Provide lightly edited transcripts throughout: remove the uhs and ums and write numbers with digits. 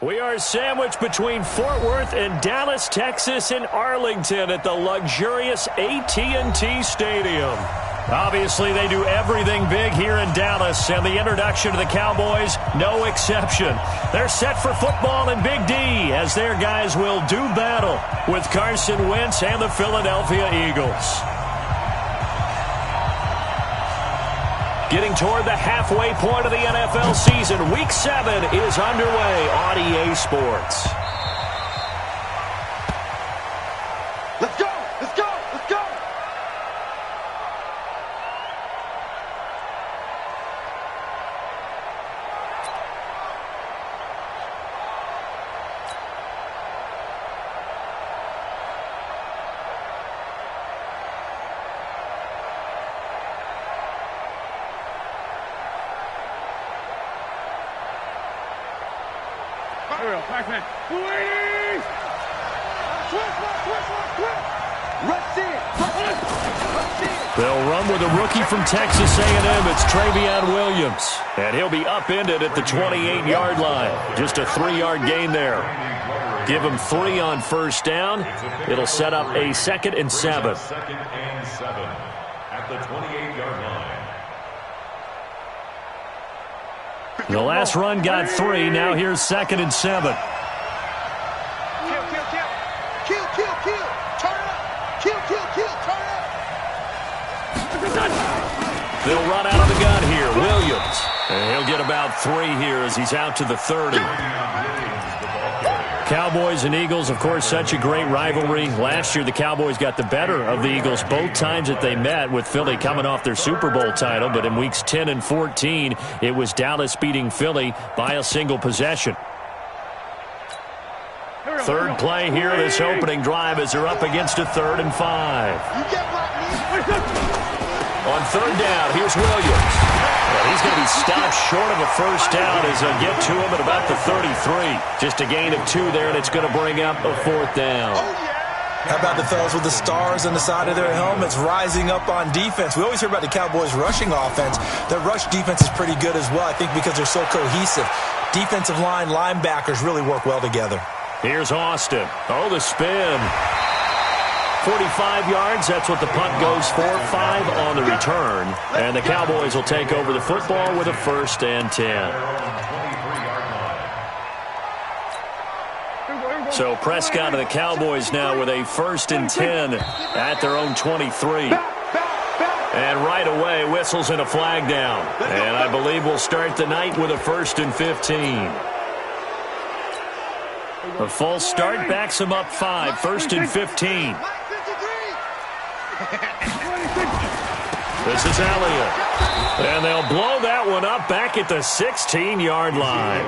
We are sandwiched between Fort Worth and Dallas, Texas, and Arlington at the luxurious AT&T Stadium. Obviously, they do everything big here in Dallas, and the introduction to the Cowboys, no exception. They're set for football in Big D, as their guys will do battle with Carson Wentz and the Philadelphia Eagles. Getting toward the halfway point of the NFL season, Week 7 is underway on EA Sports. Let's go! Let's go! Let's go! Backman. Please! They'll run with a rookie from Texas A&M. It's Travion Williams. And he'll be upended at the 28-yard line. Just a 3-yard gain there. Give him 3 on first down. It'll set up a 2nd and 7. Second and 7 at the 28-yard line. The last run got 3. Now here's 2nd and 7. Kill, kill, kill. Kill, kill, kill. Turn it up. Kill, kill, kill. Turn it up. They'll run out of the gun here. Williams. And he'll get about 3 here as he's out to the 30. Cowboys and Eagles, of course, such a great rivalry. Last year, the Cowboys got the better of the Eagles both times that they met, with Philly coming off their Super Bowl title. But in weeks 10 and 14, it was Dallas beating Philly by a single possession. Third play here, this opening drive, as they're up against a 3rd and 5. On 3rd down, here's Williams. And he's going to be stopped short of a first down as they get to him at about the 33. Just a gain of 2 there, and it's going to bring up a 4th down. How about the fellas with the stars on the side of their helmets rising up on defense? We always hear about the Cowboys' rushing offense. Their rush defense is pretty good as well, I think, because they're so cohesive. Defensive line, linebackers really work well together. Here's Austin. Oh, the spin. 45 yards, that's what the punt goes for. 5 on the return. And the Cowboys will take over the football with a 1st and 10. So Prescott and the Cowboys now with a 1st and 10 at their own 23. And right away, whistles and a flag down. And I believe we'll start the night with a 1st and 15. A false start backs him up 5. 1st and 15. This is Elliott. And they'll blow that one up back at the 16-yard line.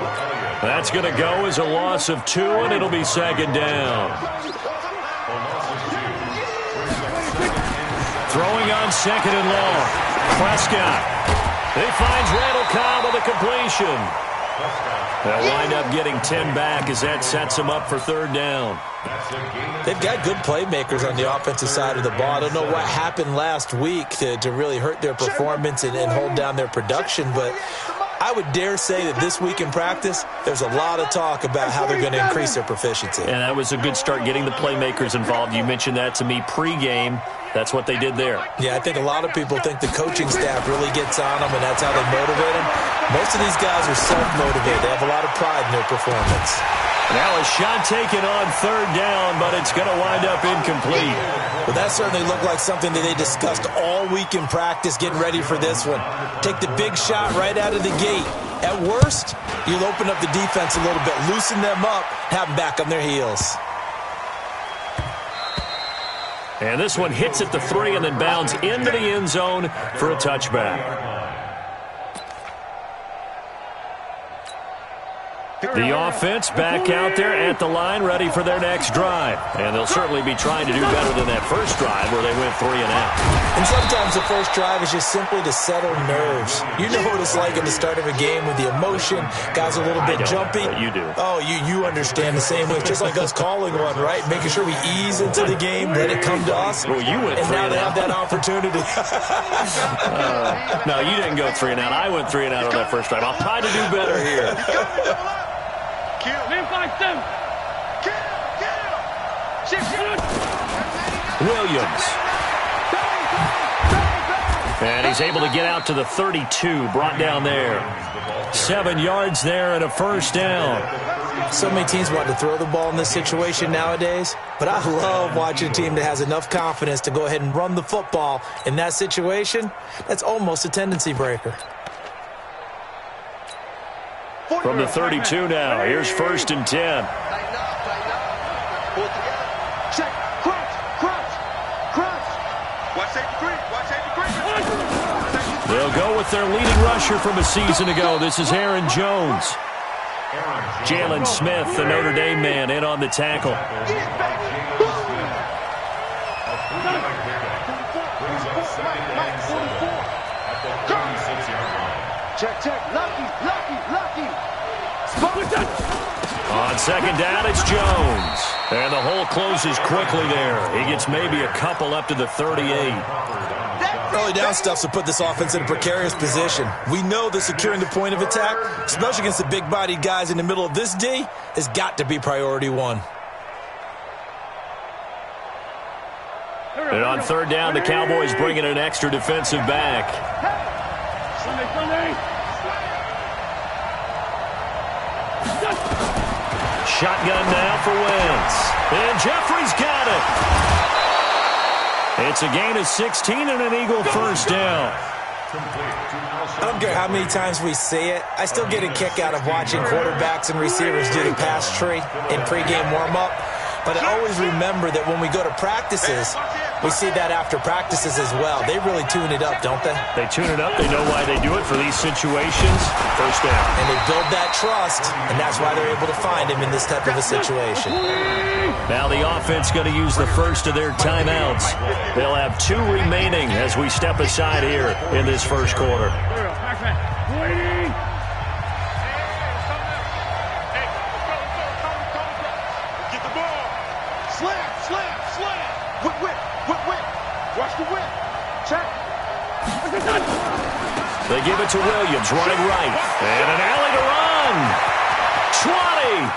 That's going to go as a loss of 2, and it'll be 2nd down. Throwing on 2nd and long. Prescott. He finds Randall Cobb with a completion. They'll wind up getting 10 back as that sets them up for 3rd down. They've got good playmakers on the offensive side of the ball. I don't know what happened last week to really hurt their performance and hold down their production, but I would dare say that this week in practice, there's a lot of talk about how they're going to increase their proficiency. And that was a good start, getting the playmakers involved. You mentioned that to me pregame. That's what they did there. Yeah, I think a lot of people think the coaching staff really gets on them, and that's how they motivate them. Most of these guys are self-motivated. They have a lot of pride in their performance. Now a shot taken on 3rd down, but it's going to wind up incomplete. Well, that certainly looked like something that they discussed all week in practice, getting ready for this one. Take the big shot right out of the gate. At worst, you'll open up the defense a little bit, loosen them up, have them back on their heels. And this one hits at the 3 and then bounds into the end zone for a touchback. The offense back out there at the line, ready for their next drive. And they'll certainly be trying to do better than that first drive where they went 3 and out. And sometimes the first drive is just simply to settle nerves. You know what it's like at the start of a game with the emotion. Guys a little bit jumpy. But you do. Oh, you understand the same way. Just like us calling one, right? Making sure we ease into the game, let it come to us. Well, you went 3 and now and they out. have that opportunity. No, you didn't go 3 and out. I went 3 and out on that first drive. I'll try to do better here. Kill. Man fight them. Kill. Williams. And he's able to get out to the 32, brought down there. 7 yards there and a first down. So many teams want to throw the ball in this situation nowadays, but I love watching a team that has enough confidence to go ahead and run the football. In that situation, that's almost a tendency breaker. From the 32 now, here's 1st and 10. Pull together. Check. Crunch. Watch that degree. They'll go with their leading rusher from a season ago. This is Aaron Jones. Jalen Smith, the Notre Dame man, in on the tackle. Check. Lucky. On 2nd down, it's Jones. And the hole closes quickly there. He gets maybe a couple up to the 38. Early down stuff to put this offense in a precarious position. We know that securing the point of attack, especially against the big-bodied guys in the middle of this D, has got to be priority one. And on 3rd down, the Cowboys bring in an extra defensive back. Sunday. Shotgun now for Wentz. And Jeffrey's got it. It's a gain of 16 and an Eagle first down. I don't care how many times we see it. I still get a kick out of watching quarterbacks and receivers do the pass tree in pregame warm-up. But I always remember that when we go to practices, we see that after practices as well. They really tune it up, don't they? They tune it up. They know why they do it for these situations. First down. And they build that trust, and that's why they're able to find him in this type of a situation. Now the offense going to use the first of their timeouts. They'll have 2 remaining as we step aside here in this first quarter. Watch the whip. Check. They give it to Williams, running right. And an alley to run. 20.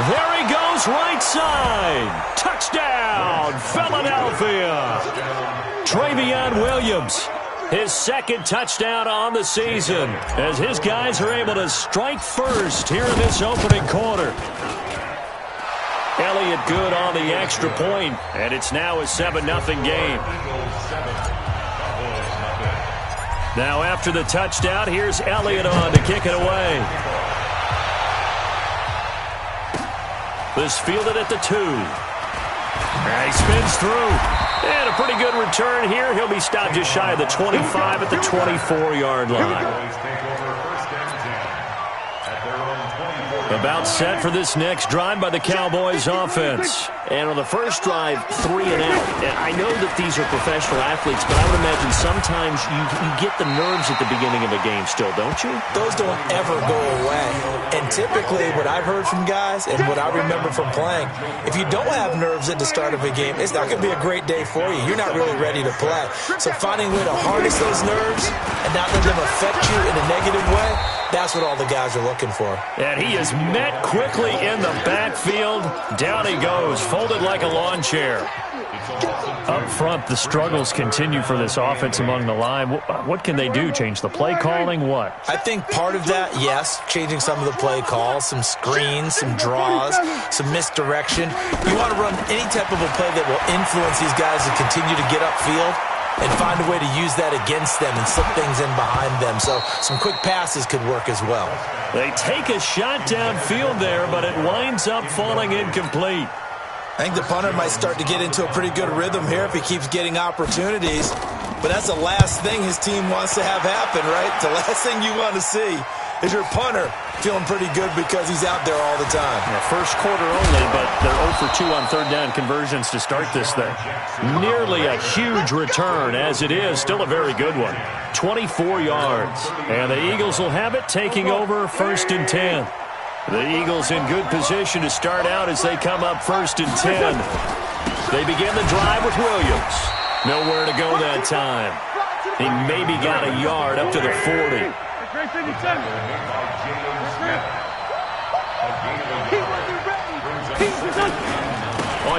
There he goes, right side. Touchdown, Philadelphia. Travion Williams, his 2nd touchdown on the season, as his guys are able to strike first here in this opening quarter. Elliott good on the extra point, and it's now a 7-0 game. Now after the touchdown, here's Elliott on to kick it away. This fielded at the 2. And he spins through. And a pretty good return here. He'll be stopped just shy of the 25 at the 24-yard line. About set for this next drive by the Cowboys offense. And on the first drive, 3 and out. I know that these are professional athletes, but I would imagine sometimes you get the nerves at the beginning of a game still, don't you? Those don't ever go away. And typically what I've heard from guys and what I remember from playing, if you don't have nerves at the start of a game, it's not going to be a great day for you. You're not really ready to play. So finding a way to harness those nerves and not let them affect you in a negative way, that's what all the guys are looking for. And he is met quickly in the backfield. Down he goes, folded like a lawn chair. Up front, the struggles continue for this offense among the line. What can they do? Change the play calling? What? I think part of that, yes, changing some of the play calls, some screens, some draws, some misdirection. You want to run any type of a play that will influence these guys to continue to get upfield and find a way to use that against them and slip things in behind them. So some quick passes could work as well. They take a shot downfield there, but it winds up falling incomplete. I think the punter might start to get into a pretty good rhythm here if he keeps getting opportunities. But that's the last thing his team wants to have happen, right? The last thing you want to see is your punter feeling pretty good because he's out there all the time. Yeah, first quarter only, but they're 0 for 2 on third down conversions to start this thing. Nearly a huge return, as it is. Still a very good one. 24 yards. And the Eagles will have it, taking over 1st and 10. The Eagles in good position to start out as they come up 1st and 10. They begin the drive with Williams. Nowhere to go that time. He maybe got a yard up to the 40.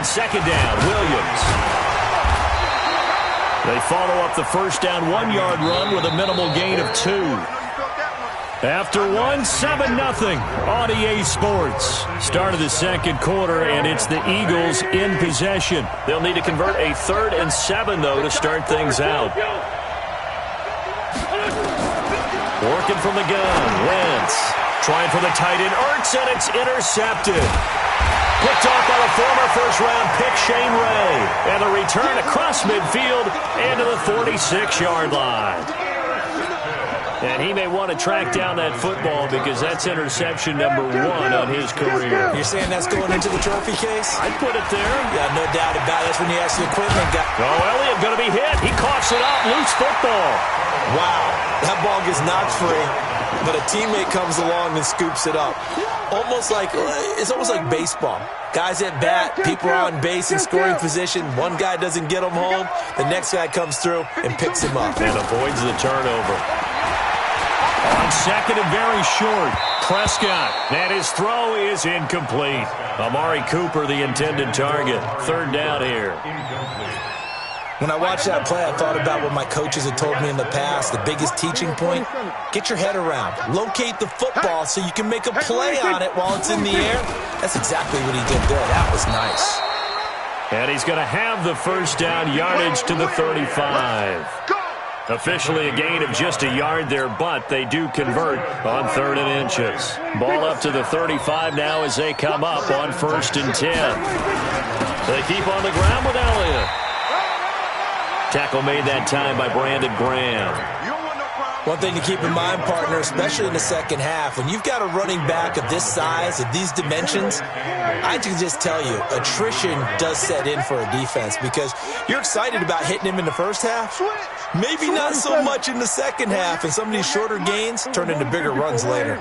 second down, Williams. They follow up the first down 1-yard run with a minimal gain of 2. After 7-0 on EA Sports. Start of the second quarter, and it's the Eagles in possession. They'll need to convert a 3rd and 7, though, to start things out. Working from the gun, Wentz. Trying for the tight end, Ertz, and it's intercepted. Picked off by the former first-round pick, Shane Ray. And the return across midfield and to the 46-yard line. And he may want to track down that football because that's interception number 1 on his career. You're saying that's going into the trophy case? I'd put it there. Yeah, no doubt about it. That's when you ask the equipment guy. Oh, Elliott going to be hit. He coughs it up. Loose football. Wow. That ball gets knocked free, but a teammate comes along and scoops it up. It's almost like baseball. Guys at bat, people are on base in scoring position. One guy doesn't get him home. The next guy comes through and picks him up. And avoids the turnover. On second and very short, Prescott. And his throw is incomplete. Amari Cooper, the intended target. 3rd down here. When I watched that play, I thought about what my coaches had told me in the past. The biggest teaching point, get your head around. Locate the football so you can make a play on it while it's in the air. That's exactly what he did there. That was nice. And he's going to have the first down, yardage to the 35. Officially a gain of just a yard there, but they do convert on 3rd and inches. Ball up to the 35 now as they come up on 1st and 10. They keep on the ground with Elliott. Tackle made that time by Brandon Graham. One thing to keep in mind, partner, especially in the second half, when you've got a running back of this size, of these dimensions, I can just tell you, attrition does set in for a defense because you're excited about hitting him in the first half. Maybe not so much in the second half, and some of these shorter gains turn into bigger runs later.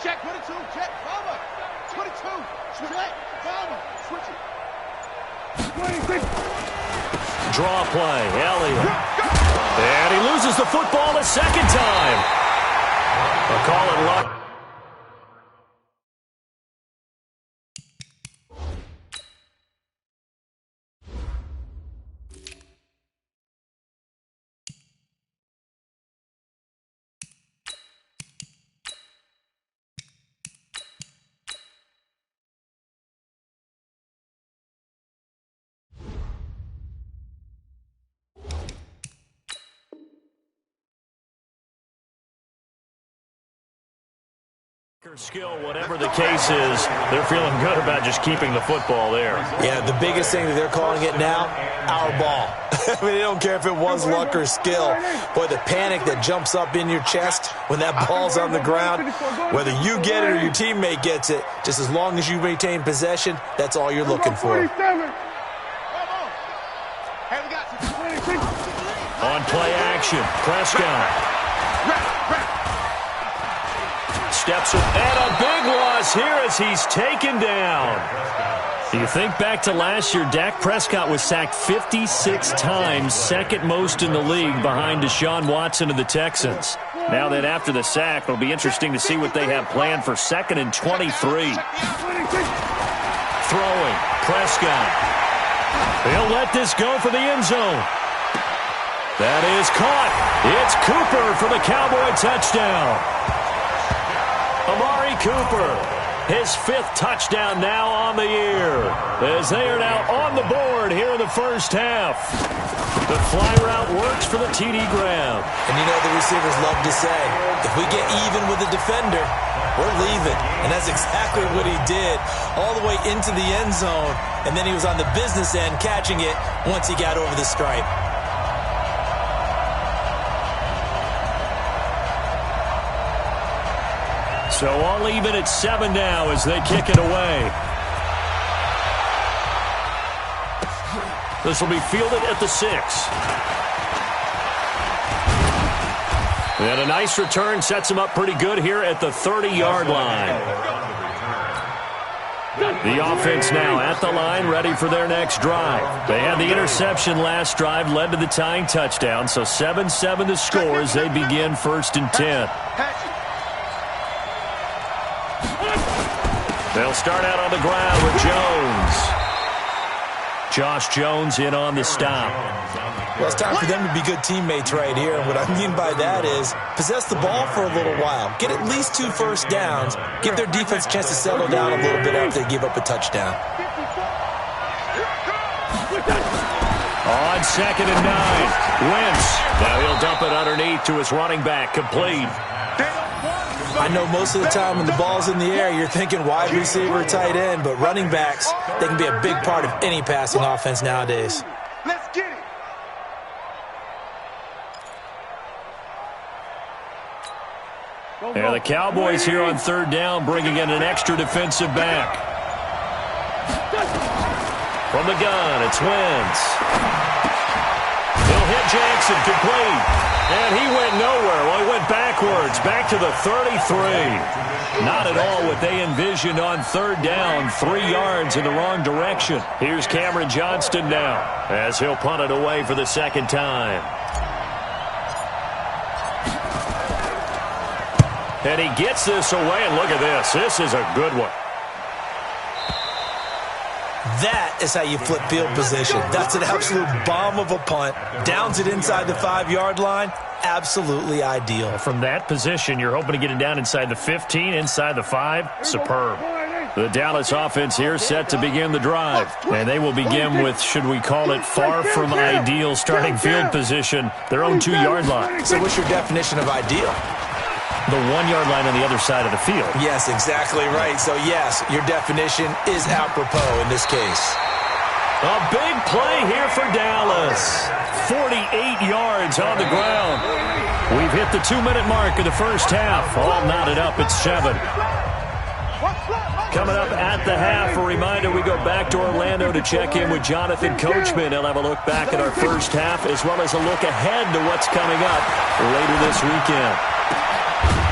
Check 22, check, cover. 22, check, cover. Switch it. Draw play, Elliott. And he loses the football a second time. A call it luck. Skill, whatever the case is, they're feeling good about just keeping the football there. Yeah, the biggest thing that they're calling it now, our ball. I mean, they don't care if it was luck or skill. Boy, the panic that jumps up in your chest when that ball's on the ground, whether you get it or your teammate gets it, just as long as you maintain possession, that's all you're looking for. On play action, Prescott. Steps up, and a big loss here as he's taken down. You think back to last year, Dak Prescott was sacked 56 times, second most in the league behind Deshaun Watson of the Texans. Now that after the sack, it'll be interesting to see what they have planned for 2nd and 23. Throwing, Prescott. He'll let this go for the end zone. That is caught. It's Cooper for the Cowboy touchdown. Amari Cooper, his 5th touchdown now on the year, as they are now on the board here in the first half. The fly route works for the TD Graham. And you know the receivers love to say, if we get even with the defender, we're leaving. And that's exactly what he did, all the way into the end zone. And then he was on the business end catching it once he got over the stripe. So all even at 7 now as they kick it away. This will be fielded at the 6. And a nice return sets him up pretty good here at the 30-yard line. The offense now at the line, ready for their next drive. They had the interception last drive, led to the tying touchdown, so 7-7 the score as they begin 1st and 10. They'll start out on the ground with Jones. Josh Jones in on the stop. Well, it's time for them to be good teammates right here. And what I mean by that is possess the ball for a little while. Get at least 2 first downs. Give their defense a chance to settle down a little bit after they give up a touchdown. On 2nd and 9. Wentz. Now he'll dump it underneath to his running back. Complete. I know most of the time when the ball's in the air, you're thinking wide receiver, tight end, but running backs, they can be a big part of any passing offense nowadays. Let's get it. And the Cowboys here on 3rd down, bringing in an extra defensive back. From the gun, it's Wentz. He'll hit Jackson, complete. And he went nowhere. Well, he went backwards, back to the 33. Not at all what they envisioned on 3rd down. 3 yards in the wrong direction. Here's Cameron Johnston now, as he'll punt it away for the 2nd time. And he gets this away, and look at this. This is a good one. That is how you flip field position. That's an absolute bomb of a punt. Downs it inside the 5-yard line. Absolutely ideal. From that position, you're hoping to get it down inside the 15, inside the 5. Superb. The Dallas offense here set to begin the drive. And they will begin with, should we call it, far from ideal starting field position, their own 2-yard line. So what's your definition of ideal? The 1-yard line on the other side of the field. Yes, exactly right. So, yes, your definition is apropos in this case. A big play here for Dallas. 48 yards on the ground. We've hit the 2-minute mark of the first half. All knotted up at 7. Coming up at the half, a reminder, we go back to Orlando to check in with Jonathan Coachman. He'll have a look back at our first half as well as a look ahead to what's coming up later this weekend.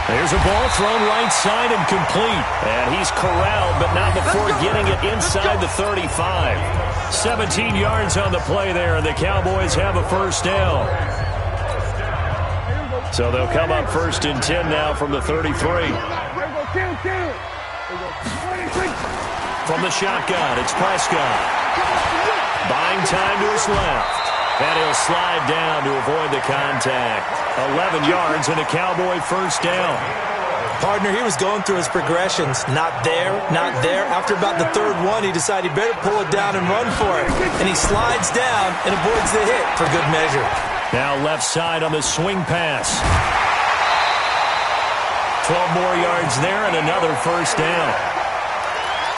There's a ball thrown right side and complete. And he's corralled, but not before getting it inside the 35. 17 yards on the play there, and the Cowboys have a first down. So they'll come up 1st and 10 now from the 33. From the shotgun, it's Prescott. Buying time to his left. And he'll slide down to avoid the contact. 11 yards and a Cowboy first down. Partner, he was going through his progressions. Not there, not there. After about the 3rd one, he decided he better pull it down and run for it. And he slides down and avoids the hit for good measure. Now left side on the swing pass. 12 more yards there and another first down.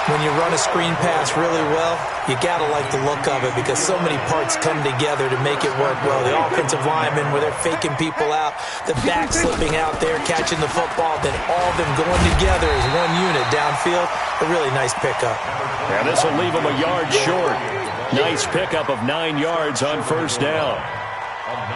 When you run a screen pass really well, you got to like the look of it because so many parts come together to make it work well. The offensive linemen, where they're faking people out, the back slipping out there, catching the football, then all of them going together as one unit downfield. A really nice pickup. Yeah, this will leave them a yard short. Nice pickup of 9 yards on first down.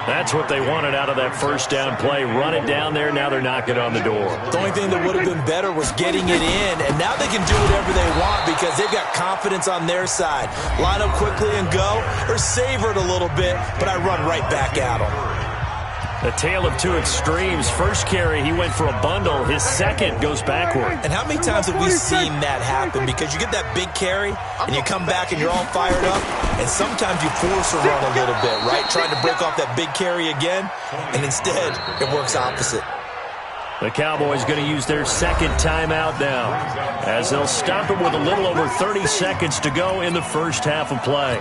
That's what they wanted out of that first down play. Run it down there. Now they're knocking on the door. The only thing that would have been better was getting it in, and now they can do whatever they want because they've got confidence on their side. Line up quickly and go, or savor it a little bit, but I run right back at them. A tale of 2 extremes. First carry, he went for a bundle. His second goes backward. And how many times have we seen that happen? Because you get that big carry, and you come back and you're all fired up, and sometimes you force a run a little bit, right? Trying to break off that big carry again, and instead it works opposite. The Cowboys going to use their 2nd timeout now, as they'll stop it with a little over 30 seconds to go in the first half of play.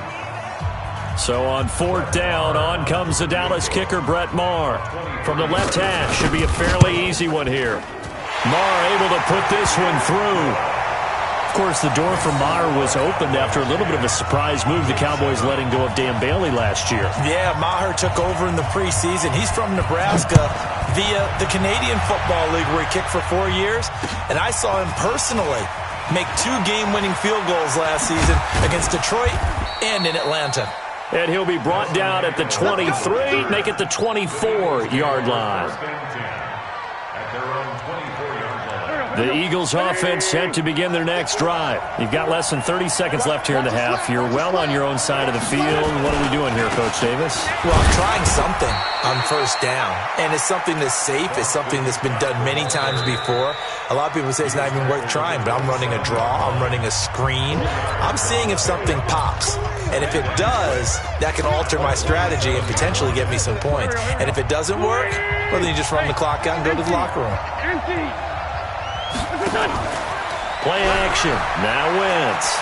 So on 4th down, on comes the Dallas kicker, Brett Maher. From the left hash, should be a fairly easy one here. Maher able to put this one through. Of course, the door for Maher was opened after a little bit of a surprise move. The Cowboys letting go of Dan Bailey last year. Yeah, Maher took over in the preseason. He's from Nebraska via the Canadian Football League, where he kicked for 4 years. And I saw him personally make 2 game-winning field goals last season against Detroit and in Atlanta. And he'll be brought down at the 23, make it the 24-yard line. The Eagles offense set to begin their next drive. You've got less than 30 seconds left here in the half. You're well on your own side of the field. What are we doing here, Coach Davis? Well, I'm trying something on first down, and it's something that's safe. It's something that's been done many times before. A lot of people say it's not even worth trying, but I'm running a draw. I'm running a screen. I'm seeing if something pops. And if it does, that can alter my strategy and potentially get me some points. And if it doesn't work, well, then you just run the clock out and go to the locker room. Play action. Now Wentz.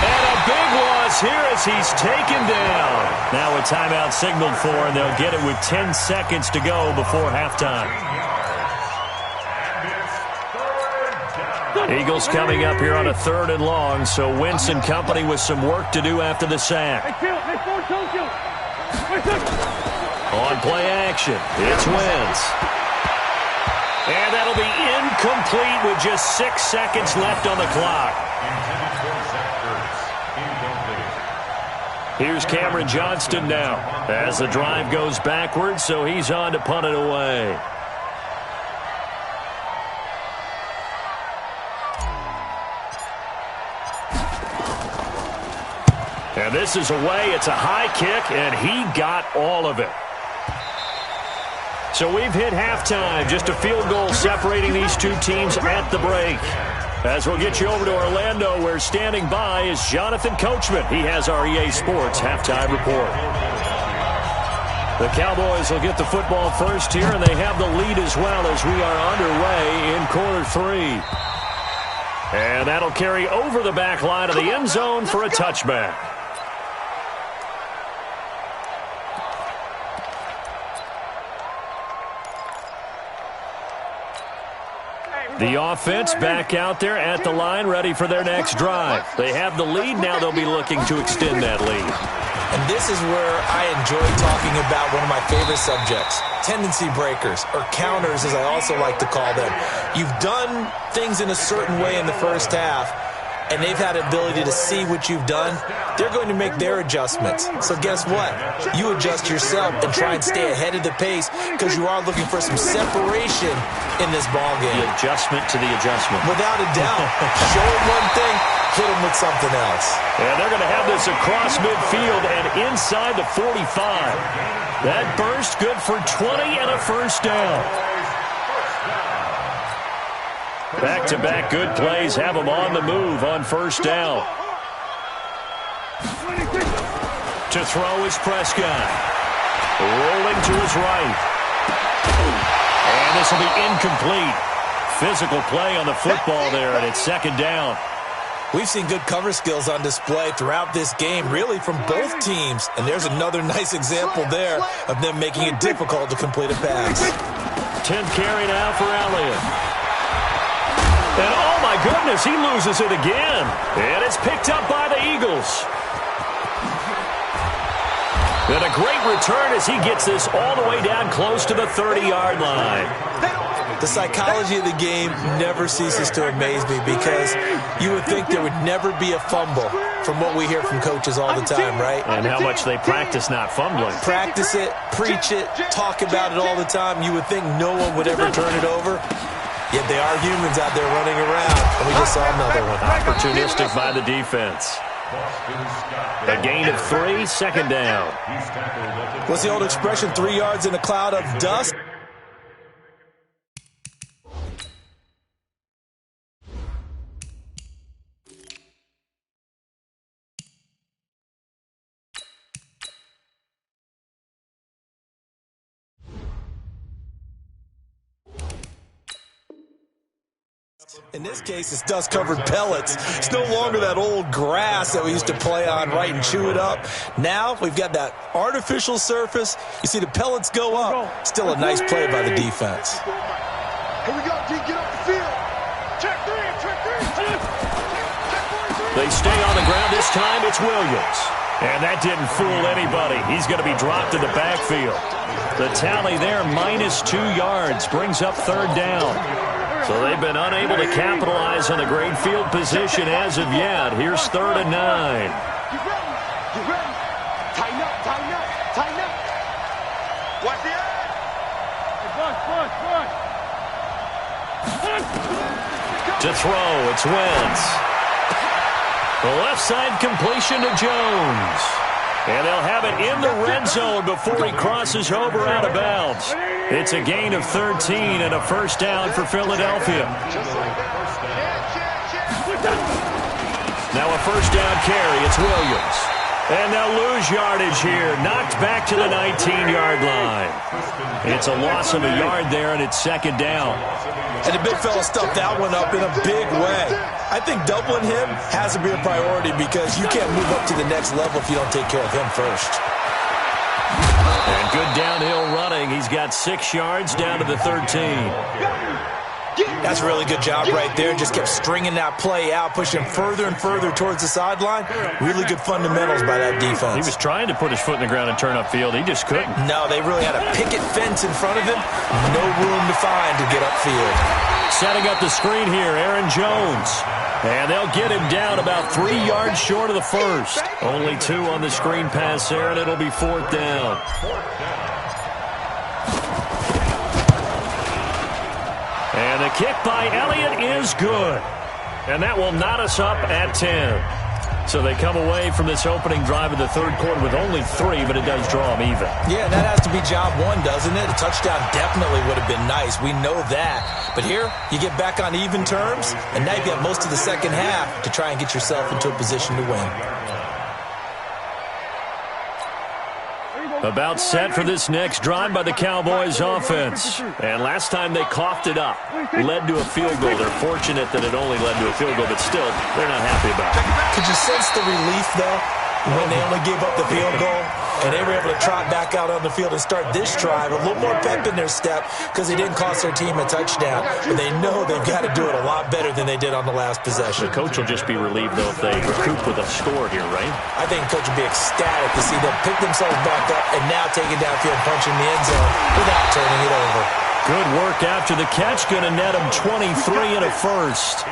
And a big loss here as he's taken down. Now a timeout signaled for, and they'll get it with 10 seconds to go before halftime. Eagles coming up here on a 3rd and long, so Wentz and company with some work to do after the sack. On play action, it's Wentz. And that'll be incomplete with just 6 seconds left on the clock. Here's Cameron Johnston now as the drive goes backwards, so he's on to punt it away. And this is away. It's a high kick, and he got all of it. So we've hit halftime. Just a field goal separating these two teams at the break. As we'll get you over to Orlando, where standing by is Jonathan Coachman. He has our EA Sports halftime report. The Cowboys will get the football first here, and they have the lead as well as we are underway in quarter 3. And that'll carry over the back line of the end zone for a touchback. The offense back out there at the line, ready for their next drive. They have the lead. Now they'll be looking to extend that lead. And this is where I enjoy talking about one of my favorite subjects, tendency breakers, or counters as I also like to call them. You've done things in a certain way in the first half, and they've had the ability to see what you've done. They're going to make their adjustments. So guess what? You adjust yourself and try and stay ahead of the pace because you are looking for some separation in this ball game. The adjustment to the adjustment. Without a doubt. Show them one thing, hit them with something else. And they're going to have this across midfield and inside the 45. That burst good for 20 and a first down. Back-to-back good plays have them on the move on first down. To throw is Prescott. Rolling to his right. And this will be incomplete. Physical play on the football there, and it's 2nd down. We've seen good cover skills on display throughout this game, really from both teams. And there's another nice example there of them making it difficult to complete a pass. 10th carry now for Elliott. And oh my goodness, he loses it again. And it's picked up by the Eagles. And a great return as he gets this all the way down close to the 30-yard line. The psychology of the game never ceases to amaze me because you would think there would never be a fumble from what we hear from coaches all the time, right? And how much they practice not fumbling. Practice it, preach it, talk about it all the time. You would think no one would ever turn it over. Yet they are humans out there running around, and we just saw another one. Opportunistic by the defense. A gain of 3, 2nd down. What's the old expression, 3 yards in a cloud of dust? In this case, it's dust-covered pellets. It's no longer that old grass that we used to play on, right, and chew it up. Now we've got that artificial surface. You see the pellets go up. Still a nice play by the defense. Here we go, D, get off the field. Check 3, check 3. They stay on the ground. This time it's Williams. And that didn't fool anybody. He's going to be dropped in the backfield. The tally there, -2 yards, brings up 3rd down. So they've been unable to capitalize on the great field position as of yet. Here's 3rd and 9. Get ready. Get ready. Tighten up, tighten up, tighten up. Watch the edge. Hey, Buck. To throw, it's Wentz. The left side completion to Jones. And they'll have it in the red zone before he crosses over out of bounds. It's a gain of 13 and a first down for Philadelphia. Now a first down carry. It's Williams. And they'll lose yardage here. Knocked back to the 19-yard line. It's a loss of a yard there, and it's second down. And the big fella stuffed that one up in a big way. I think doubling him has to be a priority because you can't move up to the next level if you don't take care of him first. And good downhill running. He's got 6 yards down to the 13. That's a really good job right there. Just kept stringing that play out, pushing further and further towards the sideline. Really good fundamentals by that defense. He was trying to put his foot in the ground and turn upfield. He just couldn't. No, they really had a picket fence in front of him. No room to find to get upfield. Setting up the screen here, Aaron Jones. And they'll get him down about 3 yards short of the first. Only 2 on the screen pass there, and it'll be fourth down. And the kick by Elliott is good. And that will knot us up at 10. So they come away from this opening drive of the third quarter with only 3, but it does draw them even. Yeah, that has to be job 1, doesn't it? A touchdown definitely would have been nice. We know that. But here, you get back on even terms, and now you've got most of the second half to try and get yourself into a position to win. About set for this next drive by the Cowboys offense. And last time they coughed it up. Led to a field goal. They're fortunate that it only led to a field goal, but still, they're not happy about it. Could you sense the relief, though, when they only gave up the field goal? And they were able to trot back out on the field and start this drive. A little more pep in their step because they didn't cost their team a touchdown. But they know they've got to do it a lot better than they did on the last possession. The coach will just be relieved, though, if they recoup with a score here, right? I think the coach will be ecstatic to see them pick themselves back up and now take it downfield, punching the end zone without turning it over. Good work after the catch. Going to net him 23 and a first.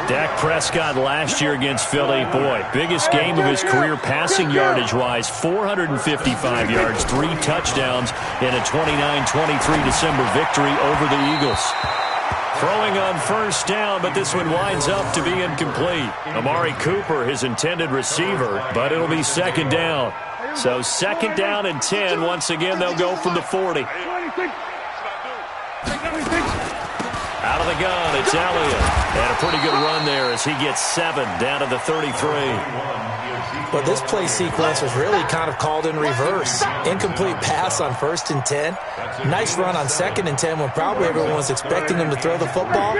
Dak Prescott last year against Philly, boy, biggest game of his career passing yardage-wise, 455 yards, 3 touchdowns in a 29-23 December victory over the Eagles. Throwing on first down, but this one winds up to be incomplete. Amari Cooper, his intended receiver, but it'll be second down. So second down and 10. Once again, they'll go from the 40. Out of the gun, it's Elliott. And a pretty good run there as he gets 7 down to the 33. But this play sequence was really kind of called in reverse. Incomplete pass on 1st and 10. Nice run on 2nd and 10 when probably everyone was expecting him to throw the football.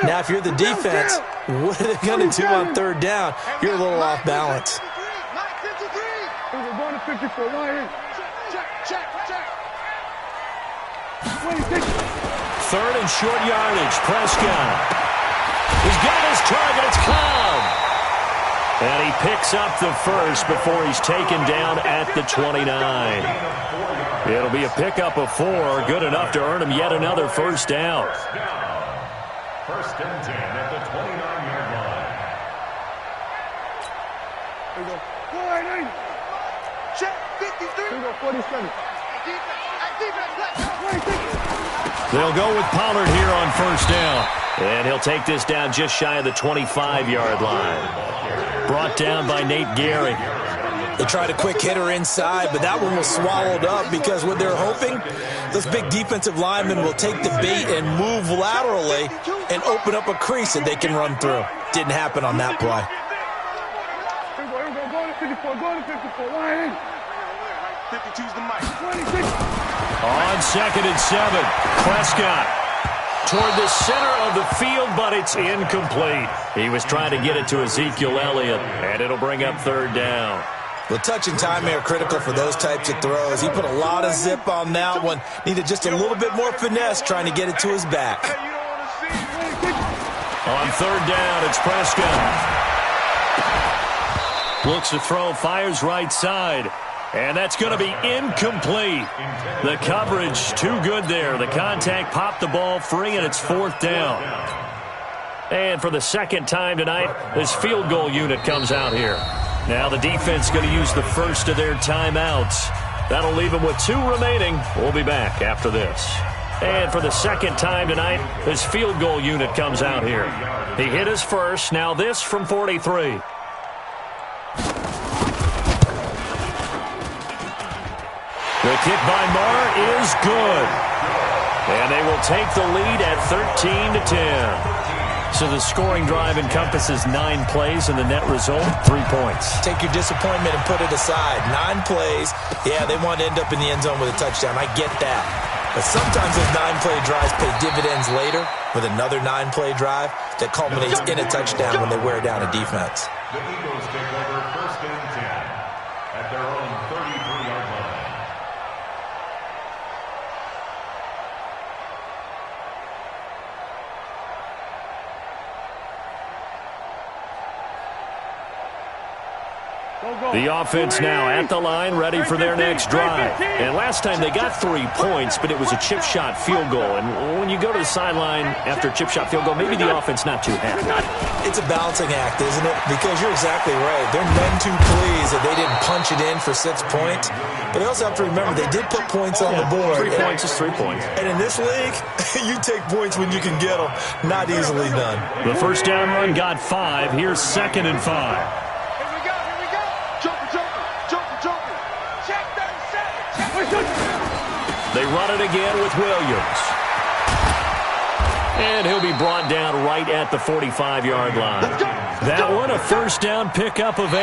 Now, if you're the defense, what are they going to do on 3rd down? You're a little off balance. Third and short yardage. Prescott. He's got his target. It's Cobb. And he picks up the first before he's taken down at the 29. It'll be a pickup of 4. Good enough to earn him yet another first down. First and 10 at the 29-yard line. Check 53. 47. They'll go with Pollard here on first down. And he'll take this down just shy of the 25-yard line. Brought down by Nate Gary. They tried a quick hitter inside, but that one was swallowed up because what they're hoping, those big defensive linemen will take the bait and move laterally and open up a crease that they can run through. Didn't happen on that play. On 2nd and 7, Prescott toward the center of the field, but it's incomplete. He was trying to get it to Ezekiel Elliott, and it'll bring up 3rd down. Well, touch and timing are critical for those types of throws. He put a lot of zip on that one. Needed just a little bit more finesse trying to get it to his back. On 3rd down, it's Prescott. Looks to throw, fires right side. And that's going to be incomplete. The coverage too good there. The contact popped the ball free, and it's 4th down. And for the second time tonight, this field goal unit comes out here. Now the defense going to use the first of their timeouts. That'll leave them with 2 remaining. We'll be back after this. And for the second time tonight, his field goal unit comes out here. He hit his first. Now this from 43. The kick by Marr is good. And they will take the lead at 13-10. So the scoring drive encompasses 9 plays, and the net result, 3 points. Take your disappointment and put it aside. 9 plays. Yeah, they want to end up in the end zone with a touchdown. I get that. But sometimes those 9-play drives pay dividends later with another 9-play drive that culminates in a touchdown when they wear down a defense. The Eagles take over 1st and 10 at their own 33-yard line. The offense now at the line, ready for their next drive. And last time they got 3 points, but it was a chip shot field goal. And when you go to the sideline after a chip shot field goal, maybe the offense not too happy. It's a balancing act, isn't it? Because you're exactly right. They're none too pleased that they didn't punch it in for 6 points. But they also have to remember they did put points on the board. 3 points is 3 points. And in this league, you take points when you can get them. Not easily done. The first down run got 5. Here's 2nd and 5. They run it again with Williams. And he'll be brought down right at the 45-yard line. That one, a first down pickup of 8.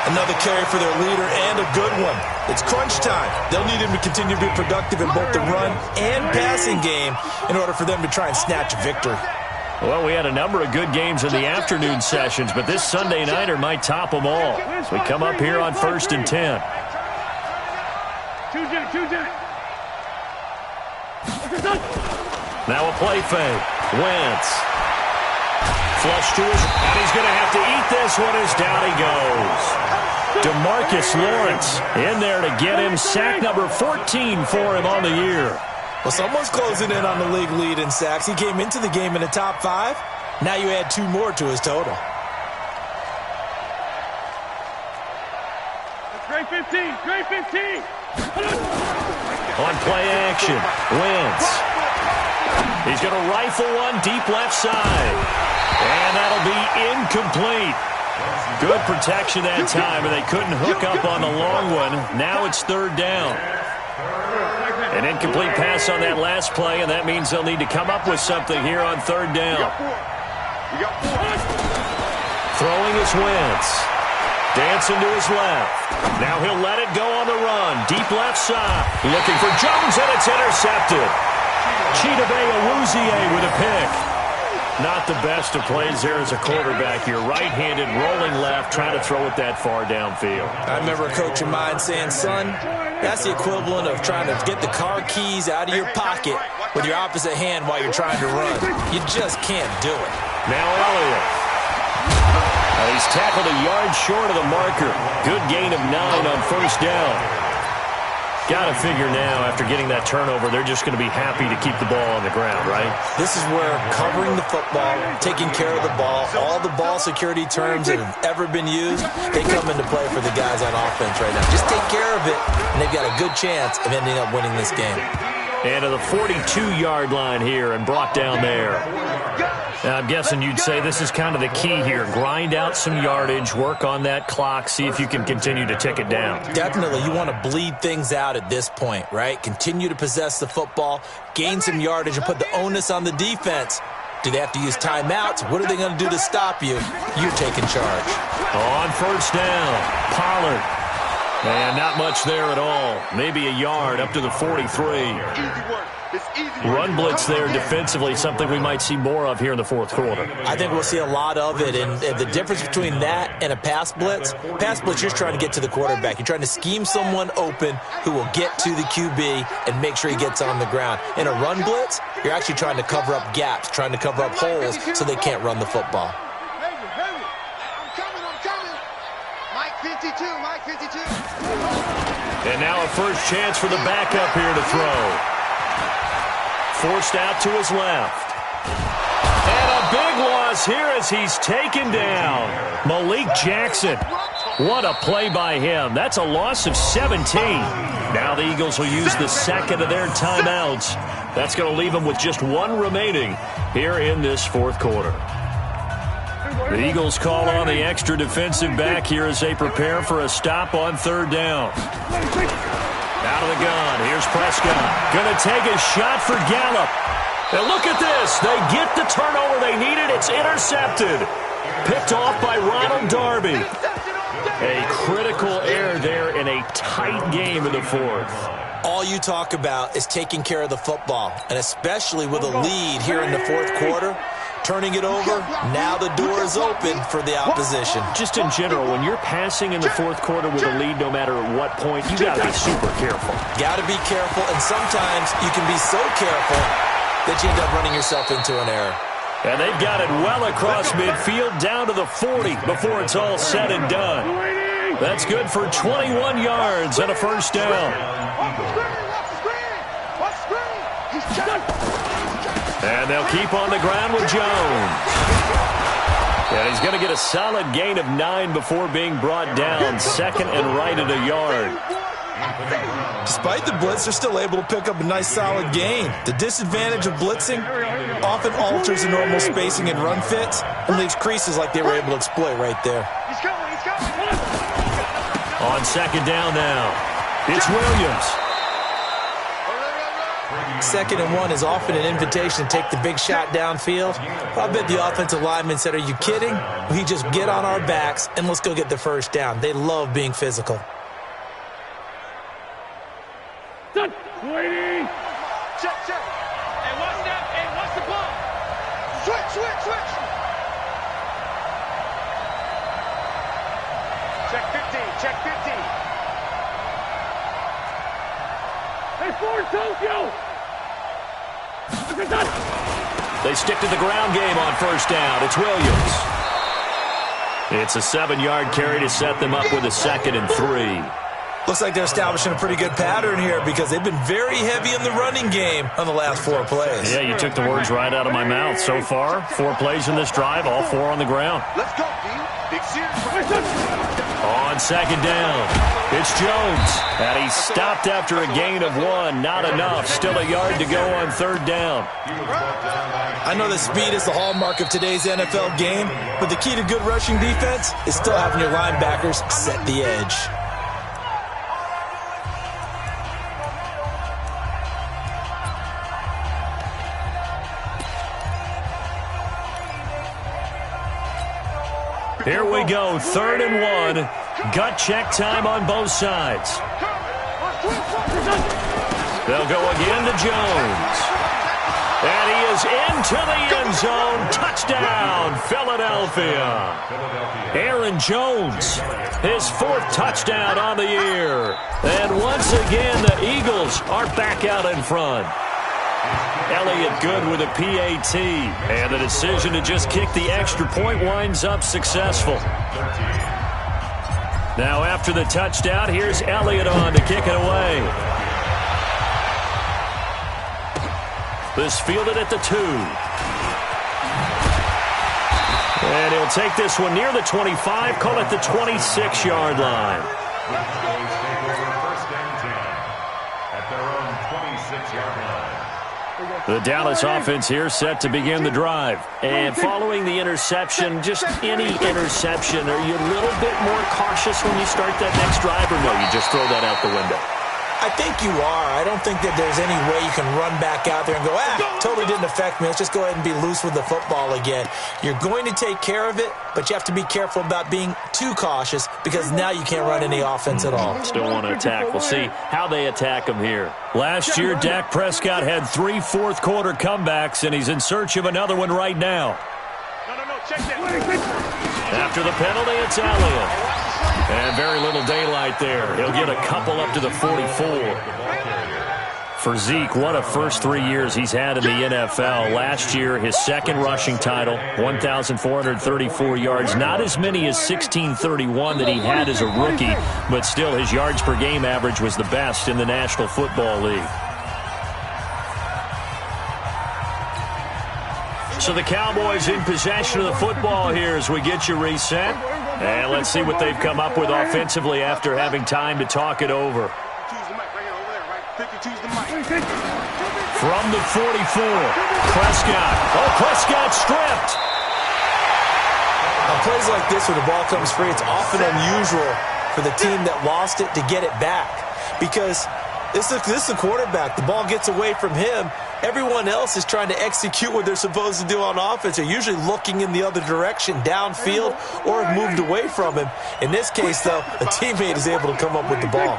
Another carry for their leader and a good one. It's crunch time. They'll need him to continue to be productive in both the run and passing game in order for them to try and snatch a victory. Well, we had a number of good games in the afternoon sessions, but this Sunday nighter might top them all. We come up here on 1st and 10. Now a play fake. Wentz. Flush to his, and he's going to have to eat this one as down he goes. DeMarcus Lawrence in there to get him. Sack number 14 for him on the year. Well, someone's closing in on the league lead in sacks. He came into the game in the top 5. Now you add 2 more to his total. Great 15, great 15. On play action, Wentz. He's going to rifle one deep left side. And that'll be incomplete. Good protection that time, and they couldn't hook up on the long one. Now it's 3rd down. An incomplete pass on that last play, and that means they'll need to come up with something here on 3rd down. Throwing is Wentz. Dancing to his left. Now he'll let it go on the run. Deep left side. Looking for Jones, and it's intercepted. Chidobe Awuzie with a pick. Not the best of plays there as a quarterback. You're right-handed, rolling left, trying to throw it that far downfield. I remember a coach of mine saying, son, that's the equivalent of trying to get the car keys out of your pocket with your opposite hand while you're trying to run. You just can't do it. Now Elliott. He's tackled a yard short of the marker. Good gain of 9 on 1st down. Got to figure now, after getting that turnover, they're just going to be happy to keep the ball on the ground, right? This is where covering the football, taking care of the ball, all the ball security terms that have ever been used, they come into play for the guys on offense right now. Just take care of it, and they've got a good chance of ending up winning this game. And to the 42-yard line here and brought down there. Now, I'm guessing you'd say this is kind of the key here. Grind out some yardage, work on that clock, see if you can continue to tick it down. Definitely. You want to bleed things out at this point, right? Continue to possess the football, gain some yardage, and put the onus on the defense. Do they have to use timeouts? What are they going to do to stop you? You're taking charge. On 1st down, Pollard. And not much there at all. Maybe a yard up to the 43. Run blitz there defensively, something we might see more of here in the 4th quarter. I think we'll see a lot of it, and the difference between that and a pass blitz, you're just trying to get to the quarterback. You're trying to scheme someone open who will get to the QB and make sure he gets on the ground. In a run blitz, you're actually trying to cover up gaps, trying to cover up holes so they can't run the football. Mike 52. And now a first chance for the backup here to throw. Forced out to his left. And a big loss here as he's taken down. Malik Jackson. What a play by him. That's a loss of 17. Now Now the Eagles will use the second of their timeouts. That's going to leave them with just one remaining here in this fourth quarter. The Eagles call on the extra defensive back here as they prepare for a stop on third down. Out of the gun, here's Prescott. Going to take a shot for Gallup. And look at this. They get the turnover they needed. It's intercepted. Picked off by Ronald Darby. A critical error there in a tight game in the fourth. All you talk about is taking care of the football, and especially with a lead here in the fourth quarter. Turning it over, now the door is open for the opposition. Just in general, when you're passing in the fourth quarter with a lead, no matter at what point, you got to be super careful. Got to be careful, and sometimes you can be so careful that you end up running yourself into an error. And they've got it well across midfield down to the 40 before it's all said and done. That's good for 21 yards and a first down. And they'll keep on the ground with Jones. And he's going to get a solid gain of 9 before being brought down. Second and right at a yard. Despite the blitz, they're still able to pick up a nice solid gain. The disadvantage of blitzing often alters the normal spacing and run fits and leaves creases like they were able to exploit right there. On second down now, it's Williams. Second and 1 is often an invitation to take the big shot downfield. I bet the offensive lineman said, "Are you kidding? We just get on our backs and let's go get the first down." They love being physical. Waiting. Check. Hey, watch that. Hey, watch the ball. Switch. Check 15. Hey, Ford, Tokyo. They stick to the ground game on first down. It's Williams. It's a 7-yard carry to set them up with a 2nd and 3. Looks like they're establishing a pretty good pattern here because they've been very heavy in the running game on the last 4 plays. Yeah, you took the words right out of my mouth. So far, 4 plays in this drive, all 4 on the ground. Let's go, D. Big series. On second down, it's Jones. And he's stopped after a gain of 1. Not enough. Still a yard to go on third down. I know that speed is the hallmark of today's NFL game, but the key to good rushing defense is still having your linebackers set the edge. Here we go, 3rd and 1. Gut check time on both sides. They'll go again to Jones. And he is into the end zone. Touchdown, Philadelphia. Aaron Jones, his 4th touchdown on the year. And once again, the Eagles are back out in front. Elliott good with a PAT. And the decision to just kick the extra point winds up successful. Now after the touchdown, here's Elliott on to kick it away. This fielded at the 2. And he'll take this one near the 25, call it the 26-yard line. The Dallas offense here set to begin the drive. And following the interception, just any interception, are you a little bit more cautious when you start that next drive, or no, you just throw that out the window? I think you are. I don't think that there's any way you can run back out there and go, totally didn't affect me. Let's just go ahead and be loose with the football again. You're going to take care of it, but you have to be careful about being too cautious because now you can't run any offense at all. Still want to attack. We'll see how they attack him here. Last year, Dak Prescott had 3 fourth-quarter comebacks, and he's in search of another one right now. No, check that. After the penalty, it's Elliott. And very little daylight there. He'll get a couple up to the 44. For Zeke, what a first 3 years he's had in the NFL. Last year, his 2nd rushing title, 1,434 yards. Not as many as 1,631 that he had as a rookie, but still his yards per game average was the best in the National Football League. So the Cowboys in possession of the football here as we get you reset. And let's see what they've come up with offensively after having time to talk it over. the mic. From the 44, Prescott. Oh, Prescott stripped. On plays like this, when the ball comes free, it's often unusual for the team that lost it to get it back. Because this is the quarterback. The ball gets away from him. Everyone else is trying to execute what they're supposed to do on offense. They're usually looking in the other direction, downfield, or have moved away from him. In this case, though, a teammate is able to come up with the ball.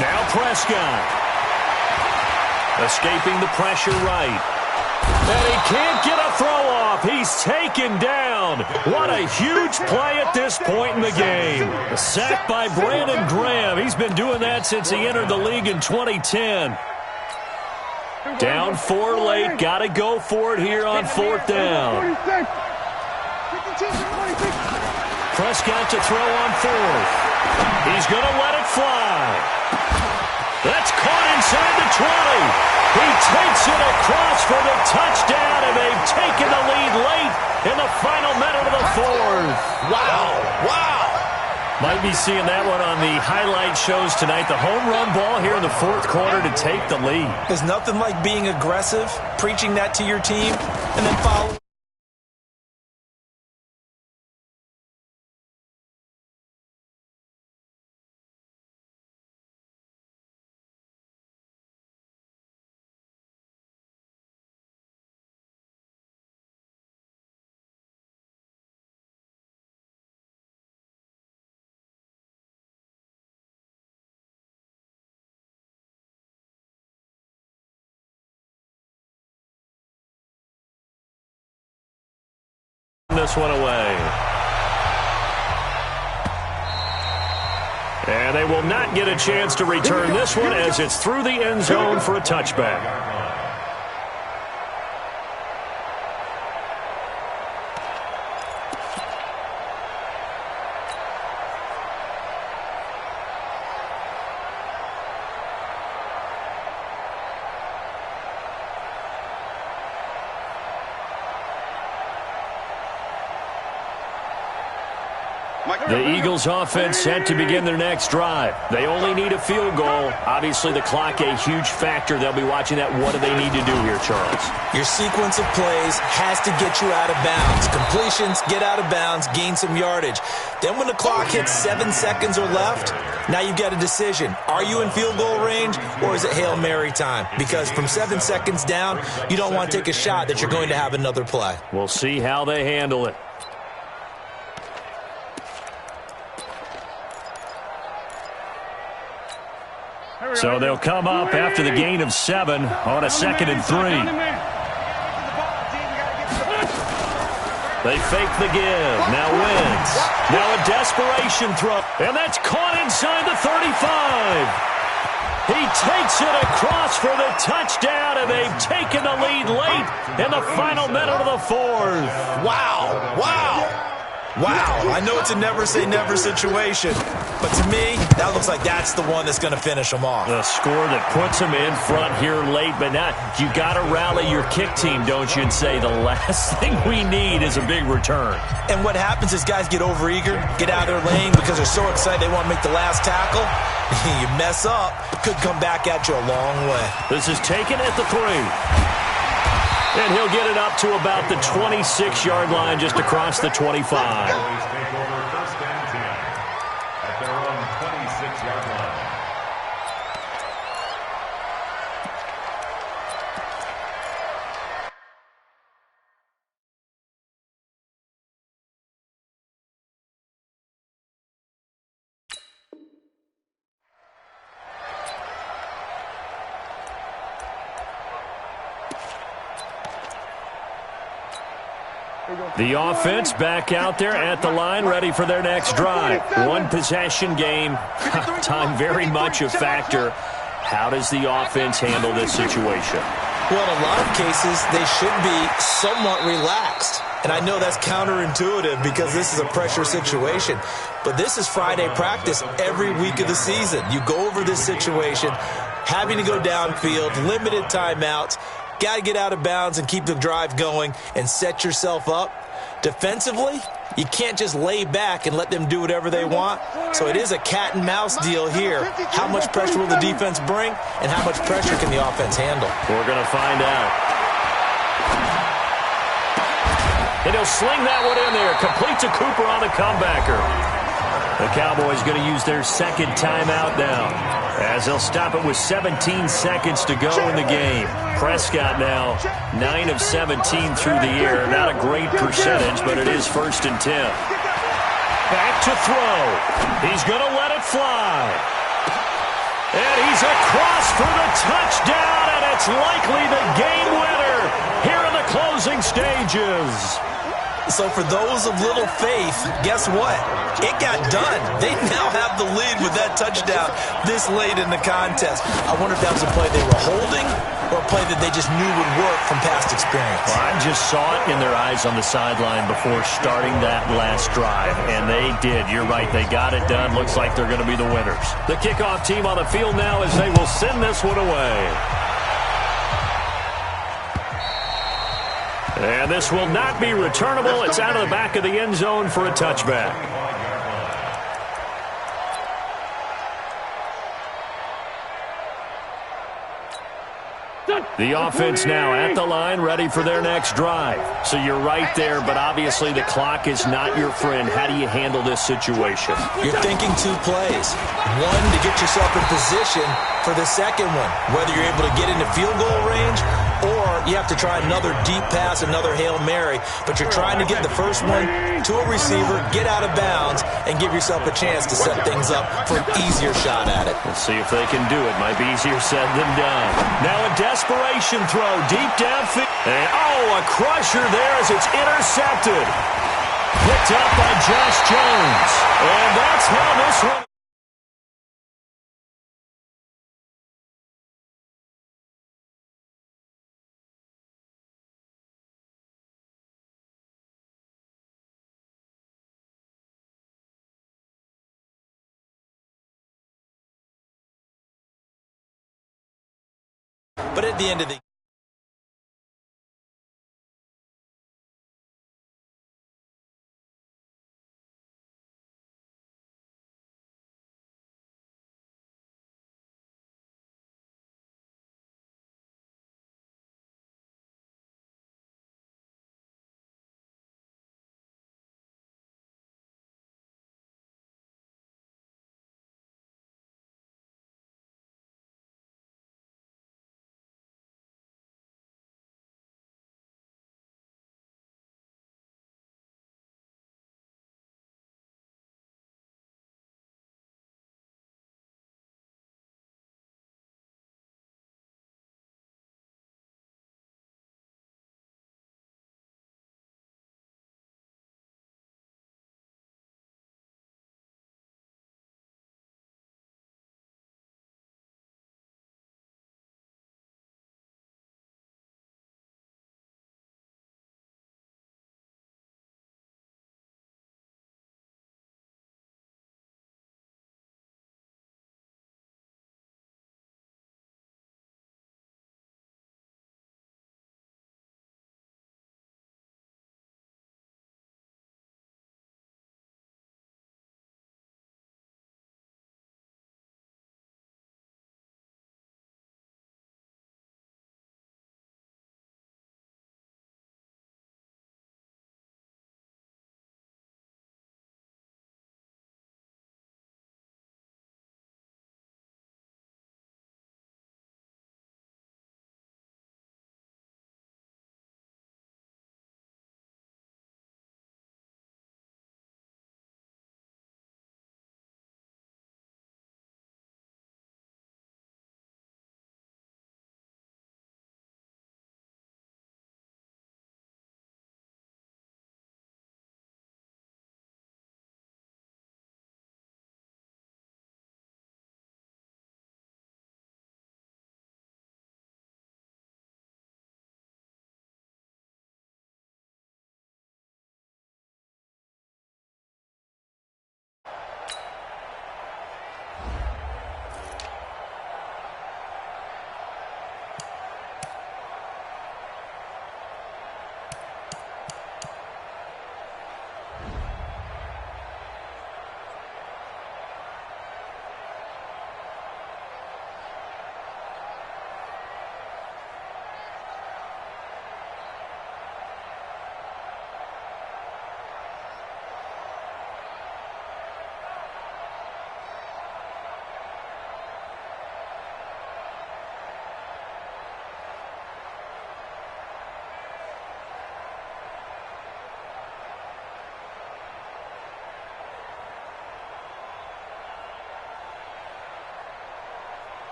Now Prescott. Escaping the pressure right. And he can't get a throw off. He's taken down. What a huge play at this point in the game. A sack by Brandon Graham. He's been doing that since he entered the league in 2010. Down 4 late. Got to go for it here on 4th down. Prescott to throw on 4th. He's going to let it fly. That's caught inside the 20. He takes it across for the touchdown, and they've taken the lead late in the final minute of the 4th. Wow. Might be seeing that one on the highlight shows tonight. The home run ball here in the 4th quarter to take the lead. There's nothing like being aggressive, preaching that to your team, and then following. This one away. And they will not get a chance to return this one as it's through the end zone for a touchback. The Eagles offense set to begin their next drive. They only need a field goal. Obviously, the clock a huge factor. They'll be watching that. What do they need to do here, Charles? Your sequence of plays has to get you out of bounds. Completions, get out of bounds, gain some yardage. Then when the clock hits 7 seconds or left, now you've got a decision. Are you in field goal range, or is it Hail Mary time? Because from 7 seconds down, you don't want to take a shot that you're going to have another play. We'll see how they handle it. So they'll come up after the gain of 7 on a 2nd and 3. They fake the give. Now Wentz. Now a desperation throw. And that's caught inside the 35. He takes it across for the touchdown, and they've taken the lead late in the final minute of the 4th. Wow, I know it's a never-say-never situation, but to me, that looks like that's the one that's going to finish them off. The score that puts them in front here late, but now you got to rally your kick team, don't you, and say the last thing we need is a big return. And what happens is guys get overeager, get out of their lane because they're so excited they want to make the last tackle. You mess up, could come back at you a long way. This is taken at the 3. And he'll get it up to about the 26-yard line, just across the 25. Take over 1st and 10 at their own 26-yard line. The offense back out there at the line, ready for their next drive. One possession game. Time very much a factor. How does the offense handle this situation? Well, in a lot of cases, they should be somewhat relaxed. And I know that's counterintuitive because this is a pressure situation. But this is Friday practice every week of the season. You go over this situation, having to go downfield, limited timeouts, got to get out of bounds and keep the drive going and set yourself up Defensively, you can't just lay back and let them do whatever they want. So it is a cat and mouse deal here. How much pressure will the defense bring, and how much pressure can the offense handle? We're going to find out. And he'll sling that one in there. Complete to Cooper on the comebacker. The Cowboys going to use their second timeout now, as they'll stop it with 17 seconds to go in the game. Prescott now 9 of 17 through the air. Not a great percentage, but it is 1st and 10. Back to throw. He's going to let it fly. And he's across for the touchdown, and it's likely the game winner here in the closing stages. So for those of little faith, guess what? It got done. They now have the lead with that touchdown this late in the contest. I wonder if that was a play they were holding or a play that they just knew would work from past experience. Well, I just saw it in their eyes on the sideline before starting that last drive, and they did. You're right. They got it done. Looks like they're going to be the winners. The kickoff team on the field now as they will send this one away. And this will not be returnable. It's out of the back of the end zone for a touchback. The offense now at the line, ready for their next drive. So you're right there, but obviously the clock is not your friend. How do you handle this situation? You're thinking 2 plays. One, to get yourself in position for the second one, whether you're able to get into field goal range or you have to try another deep pass, another Hail Mary, but you're trying to get the first one to a receiver, get out of bounds, and give yourself a chance to set things up for an easier shot at it. Let's see if they can do it. Might be easier said than done. Now a desperation throw deep downfield. And, a crusher there as it's intercepted. Picked up by Josh Jones. And that's how this one... But at the end of the